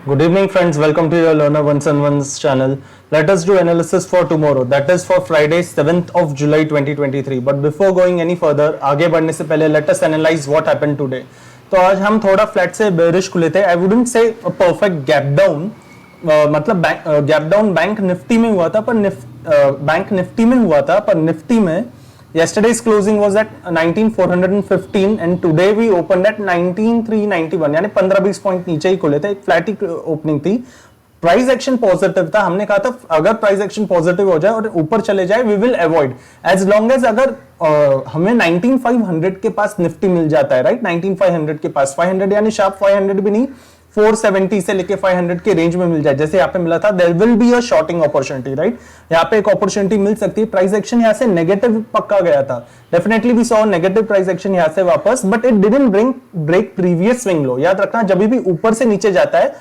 Good evening, friends. Welcome to your Learner 101's channel. Let us do analysis for tomorrow. That is for Friday, 7th of July 2023. But before going any further, आगे बढ़ने से पहले let us analyze what happened today. तो आज हम थोड़ा flat से bearish खुले थे. I wouldn't say a perfect gap down. मतलब गैप डाउन बैंक निफ्टी में हुआ था, पर बैंक निफ्टी में हुआ था, पर निफ्टी में yesterday's closing was at 19415 and today we opened at 19391, यानी 15-20 पॉइंट नीचे ही खुले थे. एक फ्लैट ही ओपनिंग थी. प्राइस एक्शन पॉजिटिव था. हमने कहा था अगर प्राइस एक्शन पॉजिटिव हो जाए और ऊपर चले जाए we will avoid as long as अगर हमें 19500 के पास निफ्टी मिल जाता है, राइट. 19500 के पास 500 यानी शार्प 500 भी नहीं, 470 से लेके 500 के रेंज में मिल जाए, जैसे यहाँ पे मिला था. There will be a shorting opportunity, right. यहाँ पे एक अपॉर्चुनिटी मिल सकती है. प्राइस एक्शन यहाँ से नेगेटिव पक्का गया था. Definitely we saw negative price action यहाँ से वापस, but it didn't break previous swing low. याद रखना, जब भी ऊपर से नीचे जाता है,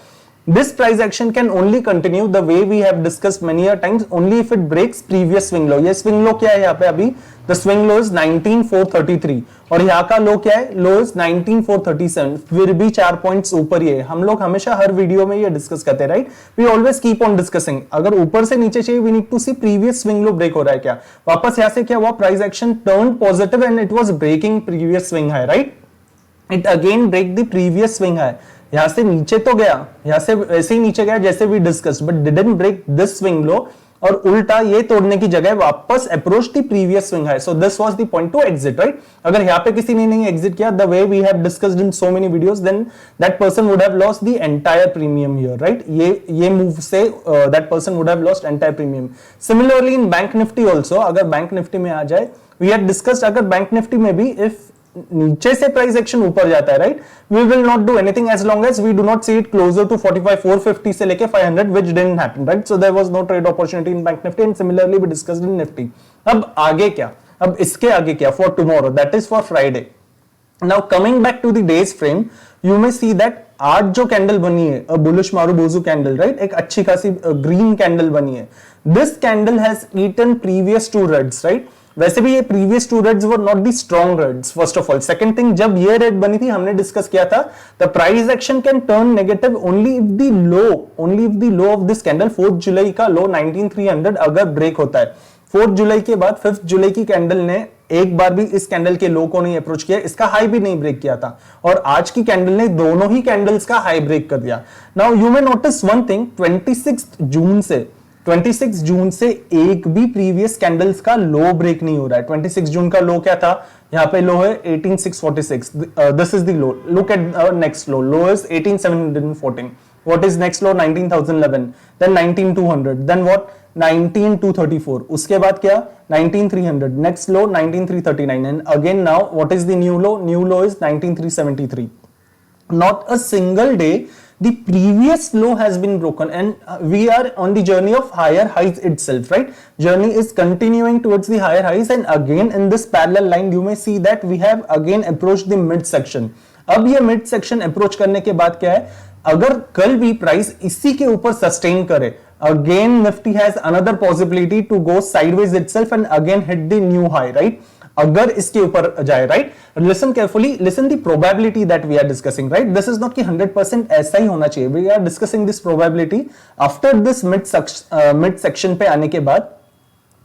this price action can only continue the way we have discussed many a times only if it breaks previous swing low. ये swing low क्या है यहाँ पे अभी? The swing low is 19433 और यहाँ का लो क्या है? Low is 19437. फिर भी 4 पॉइंट्स ऊपर ही है. हम लोग हमेशा हर वीडियो में ये डिस्कस करते हैं, right. We always keep on discussing. अगर ऊपर से नीचे चाहिए, we need to see previous swing low break हो रहा है क्या. वापस यहाँ से क्या हुआ? Price action turned positive and it was breaking previous swing high, right. It again break the previous swing high. यहां से नीचे तो गया, यहां से ऐसे ही नीचे गया जैसे we discuss, but didn't break this swing low और उल्टा ये तोड़ने की जगह वापस approach the previous swing high. So this was the point to exit, right. अगर यहां पे किसी ने नहीं एग्जिट किया the way we have discussed in so many videos, then that person would have lost the entire premium here, right. ये move से that person would have lost entire premium. Similarly in bank Nifty also, अगर bank Nifty में आ जाए, we have discussed अगर bank Nifty में भी if नीचे से प्राइस एक्शन ऊपर जाता है, right, we will not do anything as long as we do not see it closer to 45450 से लेके 500 which didn't happen, right. So there was no trade opportunity in bank Nifty and similarly we discussed in Nifty. अब आगे क्या? अब इसके आगे क्या for tomorrow, that is for Friday. Now coming back to the days frame, you may see that आज जो candle बनी है, a bullish marubozu candle, right, एक अच्छी खासी ग्रीन कैंडल बनी है. This candle has eaten previous two reds, right. वैसे भी ये previous two reds were not the strong reds first of all. Second thing, जब ये रेड बनी थी हमने डिस्कस किया था the price action can turn negative only if the low of this candle 4th जुलाई का लो 19300 अगर ब्रेक होता है. 4th जुलाई के बाद 5th जुलाई की कैंडल ने एक बार भी इस कैंडल के लो को नहीं अप्रोच किया, इसका हाई भी नहीं ब्रेक किया था, और आज की कैंडल ने दोनों ही कैंडल्स का हाई ब्रेक कर दिया. Now you may notice one thing, 26 जून से एक भी प्रीवियस कैंडल्स का लो ब्रेक नहीं हो रहा है. 26 जून का लो क्या था? यहाँ पे लो है 18646. This is the low. Look at next low. Low is 18714. What is next low? 19011. Then 19200. Then what? 19234. उसके बाद क्या? 19300. Next low 19339. And again now what is the new low? New low is 19373. Not a single day the previous low has been broken, and we are on the journey of higher highs itself, right. Journey is continuing towards the higher highs, and again in this parallel line you may see that we have again approached the mid section. अब ये mid section approach करने के बाद क्या है? अगर कल भी प्राइस इसी के ऊपर सस्टेन करे, again Nifty has another possibility to go sideways itself and again hit the new high, right. अगर इसके ऊपर जाए, right. Listen carefully, listen the probability that we are discussing, right. This is not कि 100% ऐसा ही होना चाहिए. We are discussing this probability after this mid section पे आने के बाद.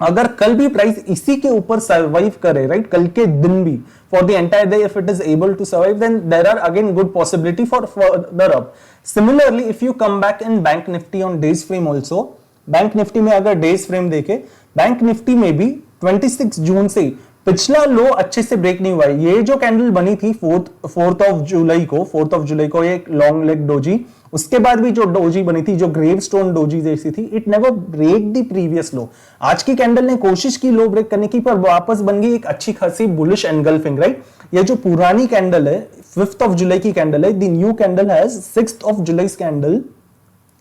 अगर कल भी प्राइस इसी के ऊपर सर्वाइव करे, राइट, कल के दिन भी for the entire day if it is able to survive, then there are again good possibility for further up. Similarly if you come back in bank Nifty on days frame also, bank Nifty में अगर days frame देखे, bank Nifty में भी 26 जून से पिछला लो अच्छे से break नहीं हुआ है. ये जो कैंडल बनी थी 4th ऑफ जुलाई को एक लॉन्ग लेग डोजी, उसके बाद भी जो डोजी बनी थी, जो ग्रेवस्टोन डोजी जैसी थी, it never break the previous low. आज की कैंडल ने कोशिश की लो ब्रेक करने की, पर वापस बन गई एक अच्छी खासी बुलिश एनगल्फिंग, राइट. ये जो पुरानी कैंडल है 5th ऑफ जुलाई की कैंडल है, the new candle has 6th of July candle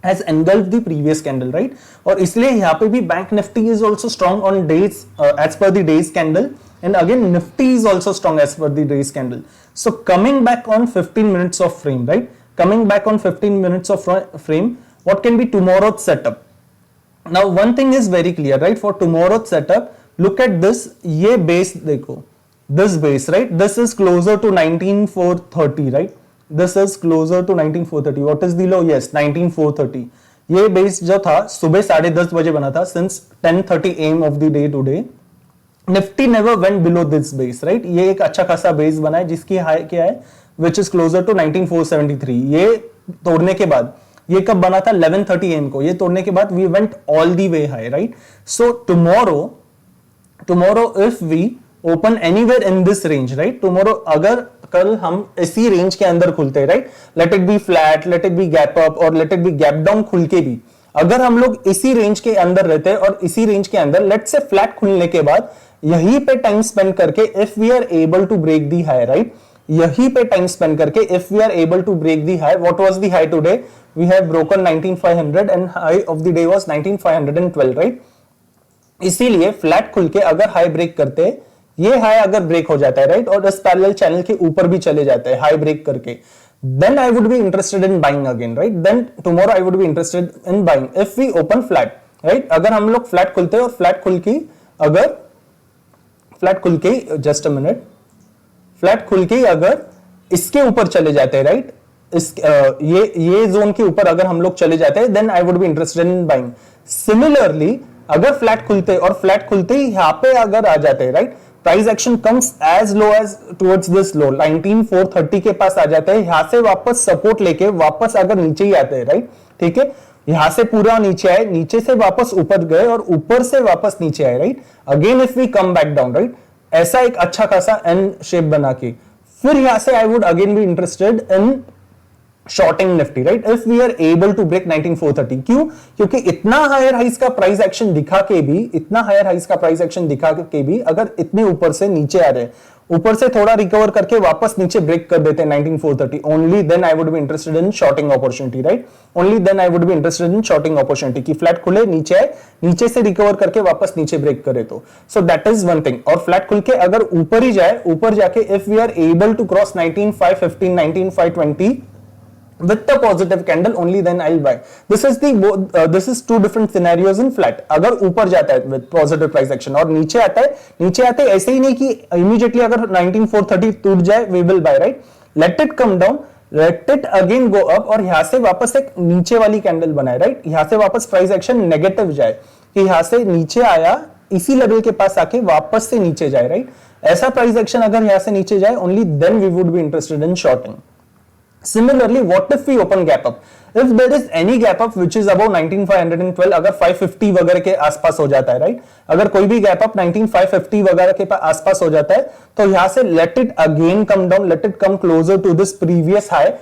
has engulfed the previous candle, right. और इसलिए यहाँ पे भी bank Nifty is also strong on days as per the days candle, and again Nifty is also strong as per the days candle. So coming back on 15 minutes of frame, right. Coming back on 15 minutes of frame, what can be tomorrow's setup? Now one thing is very clear, right. For tomorrow's setup, look at this. ये base देखो, this base, right. This is closer to 19430, right. this is closer to 19430. what is the low? Yes, 19430. ये base जो था सुबह 10:30 बजे बना था. since 10:30 am of the day today, Nifty never went below this base, right. ये एक अच्छा खासा बेस बना है जिसकी हाई क्या है, विच इज क्लोजर टू 19473. ये तोड़ने के बाद, ये कब बना था? 11:30 am को. ये तोड़ने के बाद we went all the way high, right. So tomorrow if we open anywhere in this range, right, tomorrow अगर कल हम इसी रेंज के अंदर खुलते हैं, right, let it be flat, let it be gap up और let it be gap down, खुल के भी अगर हम लोग इसी रेंज के अंदर रहते हैं और इसी रेंज के अंदर लेट से फ्लैट खुलने के बाद यहीं पे टाइम स्पेंड करके if we are able to break the high, right, यहीं पे टाइम स्पेंड करके if we are able to break the high, what was the high today? We have broken 19500 and high of the day was 19512, right. इसीलिए flat खुल के अगर high break करते, ये high अगर ब्रेक हो जाता है, राइट, और इस पैरेलल चैनल के ऊपर भी चले जाते हैं हाई ब्रेक करके, then I would be interested in buying again, right. Then tomorrow I would be interested in buying if we open flat, right. अगर हम लोग फ्लैट खुलते हैं और फ्लैट खुल के अगर फ्लैट खुल के जस्ट अ मिनट, फ्लैट खुल के अगर इसके ऊपर चले जाते हैं, राइट, इस ये जोन के ऊपर अगर हम लोग चले जाते हैं, then I would be interested in buying. Similarly अगर फ्लैट खुलते और फ्लैट खुलते ही यहाँ पे अगर आ जाते हैं, right, price action comes as low as towards this low 19430 के पास आ जाता है, यहां से वापस सपोर्ट लेके वापस अगर नीचे ही आते हैं, राइट, ठीक है, यहां से पूरा नीचे आए, नीचे से वापस ऊपर गए और ऊपर से वापस नीचे आए, right, again if we come back down, right, ऐसा एक अच्छा खासा एन शेप बना के फिर यहां से I would again be interested in shorting Nifty, right, if we are able to break 19430. क्यों? क्योंकि इतना हायर हाइस का प्राइस एक्शन दिखा के भी, इतना हायर हाइस का प्राइस एक्शन दिखा के भी अगर इतने ऊपर से नीचे आ रहे हैं, ऊपर से थोड़ा रिकवर करके वापस नीचे ब्रेक कर देते हैं 19430, only then I would be interested in shorting opportunity, right, only then I would be interested in shorting opportunity की फ्लैट खुले नीचे आए, नीचे से रिकवर करके वापस नीचे ब्रेक करे तो. So that is one thing. और फ्लैट खुल के अगर ऊपर ही जाए, ऊपर जाके if we are able to cross 19515 19520 with the positive candle, only then I'll buy. This is two different scenarios in flat. अगर ऊपर जाता है with positive price action और नीचे आता है, नीचे आते ऐसे ही नहीं कि immediately अगर 19430 टूट जाए we will buy, right. Let it come down, let it again go up और यहां से वापस एक नीचे वाली कैंडल बनाए, राइट, यहां से वापस प्राइस एक्शन नेगेटिव जाए कि यहां से नीचे आया, इसी लेवल के पास आके वापस से नीचे जाए, राइट, ऐसा प्राइस एक्शन अगर यहां से नीचे जाए, only then we would be interested in shorting. Similarly, what if we open gap up? If there is any gap up which is above 19512, अगर 550 वगैरह के आसपास हो जाता है, राइट, अगर कोई भी गैप अप 19550 वगैरह के आसपास हो जाता है, तो यहां से let it again come down, let it come closer to this previous high,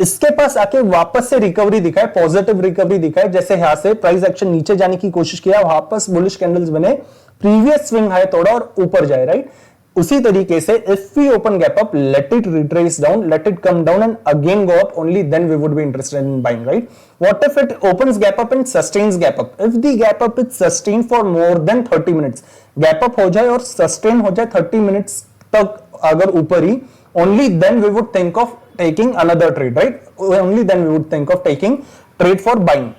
इसके पास आके वापस से रिकवरी दिखाए, पॉजिटिव रिकवरी दिखाए, जैसे यहां से प्राइस एक्शन नीचे जाने की कोशिश किया, वापस बुलिश कैंडल्स बने, प्रीवियस स्विंग हाई तोड़ा और ऊपर जाए, राइट. उसी तरीके से if we open gap up, let it retrace down, let it come down and again go up, only then we would be interested in buying, right. What if it opens gap up and sustains gap up? If the gap up is sustain for more then 30 minutes, gap up हो जाए और sustain हो जाए 30 minutes तक अगर ऊपर ही, only then we would think of taking another trade, right, only then we would think of taking trade for buying.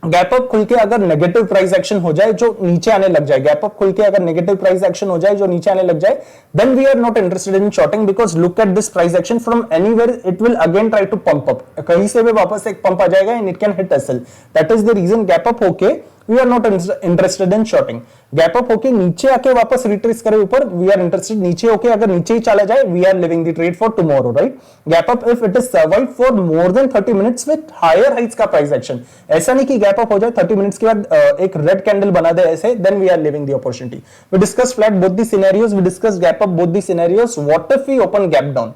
Gap up खुल के अगर नेगेटिव प्राइस एक्शन हो जाए जो नीचे आने लग जाए, गैप अप खुल के अगर नेगेटिव प्राइस एक्शन हो जाए जो नीचे आने लग जाए, then we are not interested in shorting, because look at this price action from anywhere it will again try to pump up, कहीं से भी वापस एक पंप आ जाएगा and it can hit SL. That is the reason gap up होके we are not interested in shorting. Gap up होके नीचे आके वापस रिट्रेस करे ऊपर, वी आर इंटरेस्टेड. नीचे होके अगर नीचे ही चला जाए, we are living the trade for tomorrow, right. Gap up if it is survive for more then 30 minutes with higher heights का प्राइस एक्शन, ऐसा नहीं कि गैप अप हो जाए 30 मिनट्स के बाद एक रेड कैंडल बना दे ऐसे, then we are living the opportunity. We discuss flat both the scenarios, we discuss gap up both the scenarios. What if we open gap down?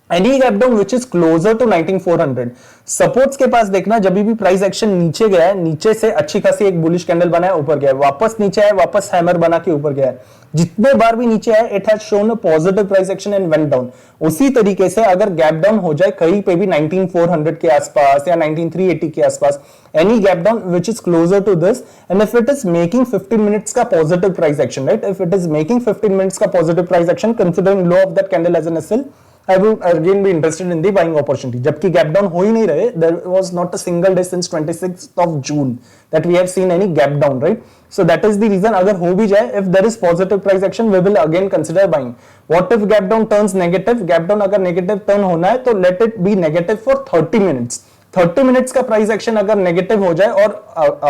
Any gap down which is closer to 19400, supports के पास देखना, जब भी price action नीचे गया है, नीचे से अच्छी खासी एक बुलिश कैंडल बनाया, ऊपर गया, वापस नीचे आया, वापस हैमर बना के ऊपर गया, जितने बार भी नीचे आया it has shown a positive price action and went down. उसी तरीके से अगर गैप डाउन हो जाए कहीं पे भी 19400 के आसपास या 19380 के आसपास, any gap down which is closer to this, and if it is making 15 minutes का positive price action, right, if it is making 15 minutes का positive price action considering low of that candle as an SL, I would again be interested in the buying opportunity. जबकि gap down हो ही नहीं रहे, there was not a single day since 26th of June that we have seen any gap down, right? So that is the reason. अगर हो भी जाए, if there is positive price action, we will again consider buying. What if gap down turns negative? Gap down अगर negative turn होना है तो let it be negative for 30 minutes. 30 minutes का price action अगर negative हो जाए और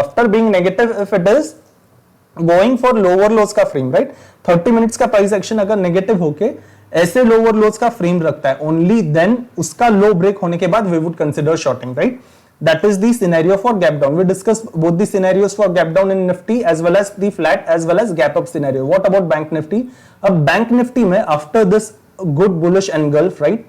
after being negative, if it is going for lower lows का frame, right? 30 minutes का price action अगर negative होके ऐसे लोअर लोज का फ्रेम रखता है, ओनली देन उसका लो ब्रेक होने के बाद we would consider shorting, right? That is the scenario for gap down. We discuss both the scenarios for gap down in Nifty as well as the flat as well as gap up scenario. What about bank Nifty? अब bank Nifty में after this good bullish engulf, right,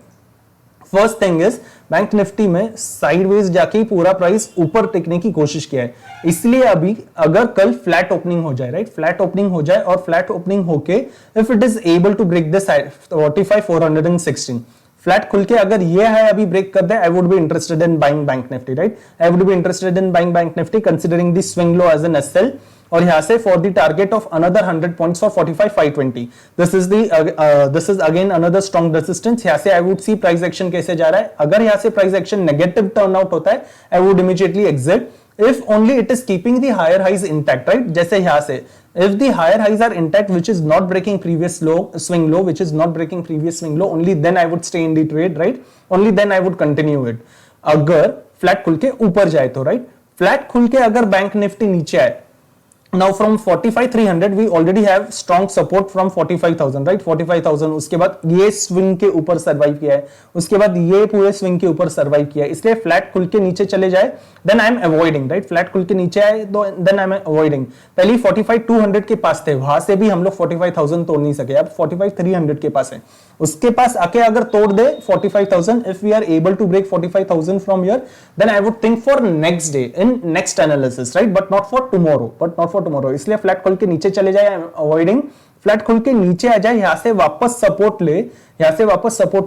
first thing is bank Nifty में sideways जाके पूरा price ऊपर टिकने की कोशिश किया है. इसलिए अभी अगर कल फ्लैट ओपनिंग हो जाए, राइट, फ्लैट ओपनिंग हो जाए और फ्लैट ओपनिंग होके if it is able to break this 45,416 flat खुल के अगर ये है अभी ब्रेक कर दे, I would be interested in buying bank Nifty, right? I would be interested in buying bank Nifty considering the swing low as an SL और यहां से for the target of another 100 points for 45,520. This is again another strong resistance. यहां से I would see price action कैसे जा रहा है. अगर यहां से price action negative turn out होता है, I would immediately exit if only it is keeping the higher highs intact, right? जैसे यहां से if the higher highs are intact which is not breaking previous low swing low, which is not breaking previous swing low, only then I would stay in the trade, right? Only then I would continue it. अगर flat खुल के ऊपर जाए तो, right, flat खुल के अगर bank Nifty नीचे आए, now from 45,300 we already have strong support from 45,000, right? 45,000 उसके बाद ये स्विंग के ऊपर सर्वाइव किया है, उसके बाद ये पूरे स्विंग के ऊपर सर्वाइव किया है, इसलिए फ्लैट खुल के नीचे चले जाए then I am avoiding, right? Flat खुल के नीचे आए तो then I am avoiding. पहले 45,200 के पास थे, वहां से भी हम लोग 45,000 तोड़ नहीं सके, अब 45,300 के पास है, उसके पास आके अगर तोड़ दे 45,000, if we are able to break 45,000 from here, then I would think for next day in next analysis, right? But not for tomorrow. इसलिए फ्लैट खोल के नीचे चले जाए, अवॉइडिंग. फ्लैट खोल के नीचे आ जाए, यहां से वापस सपोर्ट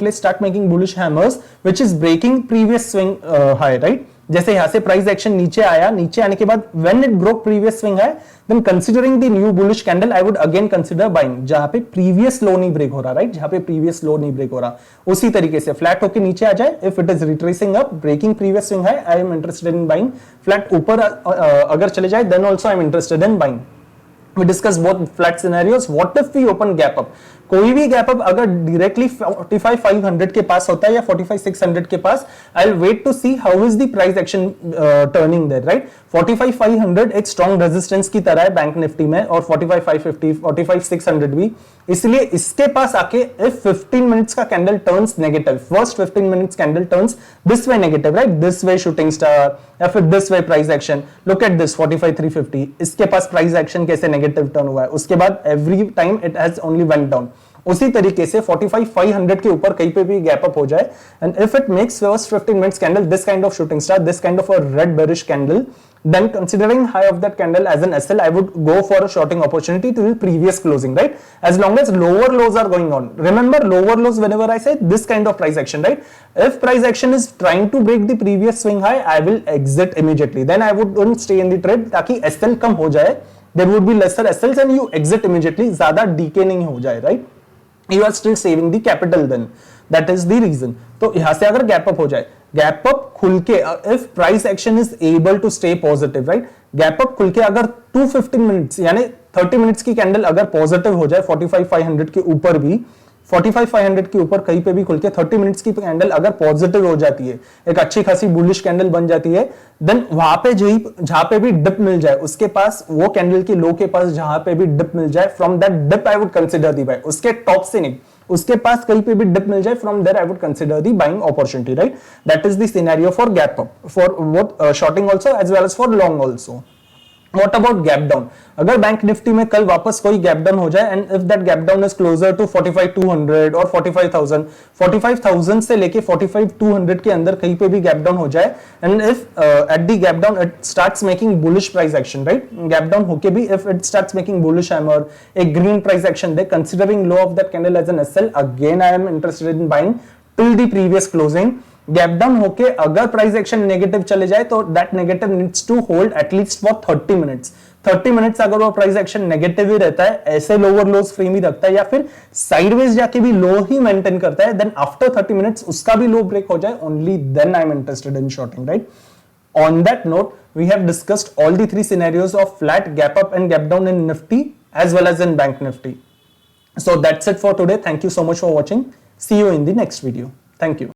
ले, start making bullish hammers which is breaking previous swing high, right? जैसे यहां से प्राइस एक्शन नीचे आया, नीचे आने के बाद when it broke previous swing high, then considering the new bullish candle I would again consider buying. जहां पे प्रीवियस लो नहीं ब्रेक हो रहा, राइट, जहां पे प्रीवियस लो नहीं ब्रेक हो रहा, उसी तरीके से फ्लैट होके नीचे आ जाए, if it is retracing up breaking previous swing high, I M interested in buying. Flat ऊपर अगर चले जाए then also I M interested in buying. We discuss both flat scenarios. What if we open gap up? कोई भी gap up अगर directly 45,500 के पास होता है या 45,600 के पास, I'll wait to see how is the price action turning there, right? 45,500 एक strong resistance की तरह है बैंक निफ्टी में और 45,550, 45,600 भी. इसलिए इसके पास आके if 15 मिनट्स का candle turns negative, first 15 minutes candle turns this way negative, right, this way shooting star या फिर this way price action. Look at this 45,350, इसके पास प्राइस एक्शन कैसे नेगेटिव टर्न हुआ है, उसके बाद every time it has only went down. उसी तरीके से 45,500 के ऊपर कहीं पे भी गैप अप हो जाए and if it makes first 15 minutes candle this kind of shooting star, this kind of a red bearish candle, then considering high of that candle as an SL, I would go for a shorting opportunity to the previous closing, right? As long as lower lows are going on. Remember lower lows whenever I say this kind of price action, right? If price action is trying to break the previous swing high, I will exit immediately. Then I would stay in the trade ताकि SL कम हो जाए, there would be lesser SLs and you exit immediately, ज़्यादा decay नहीं हो जाए, right? You are still saving the capital then. That is the reason. तो यहाँ से अगर गैप अप हो जाए, गैप अप खुल के if price action is able to stay positive, right, gap up खुल के अगर 215 मिनट्स यानी 30 मिनट्स की कैंडल अगर पॉजिटिव हो जाए 45,500 के ऊपर भी, 45,500 के ऊपर कहीं पे भी खुल के 30 मिनट्स की कैंडल अगर पॉजिटिव हो जाती है, एक अच्छी खासी बुलिश कैंडल बन जाती है, देन वहां पे जहां पे भी डिप मिल जाए उसके पास, वो कैंडल की लो के पास जहां पे भी डिप मिल जाए, from that dip I would consider the buy. उसके टॉप से नहीं, उसके पास कहीं पे भी डिप मिल जाए, from there I would consider the buying opportunity, right? That is the scenario for gap up, for both shorting also as well as for long also. What about gap down? अगर bank Nifty में कल वापस कोई gap down हो जाए and if that gap down is closer to 45,200 और 45,000 से लेके 45,200 के अंदर कहीं पे भी गैप डाउन हो जाए and if at the gap down it starts making bullish price action, right, gap down होके भी if it starts making bullish hammer, एक ग्रीन प्राइस एक्शन दे, considering low of that candle as an SL, again I am interested in buying till the previous closing. Gap down होके अगर price action negative चले जाए तो that negative needs to hold at least for 30 minutes. 30 minutes अगर वो price action negative ही रहता है, ऐसे लोअर लोज फ्रेम ही रखता है या फिर साइडवेज जाके भी लो ही मेंटेन करता है, देन आफ्टर 30 मिनट्स उसका भी लो ब्रेक हो जाए, only then I M interested in shorting, right? On that note, we have discussed all the three scenarios of flat, gap up and gap down in Nifty as well as in Bank Nifty. So that's it for today. Thank you so much for watching. See you in the next video. Thank you.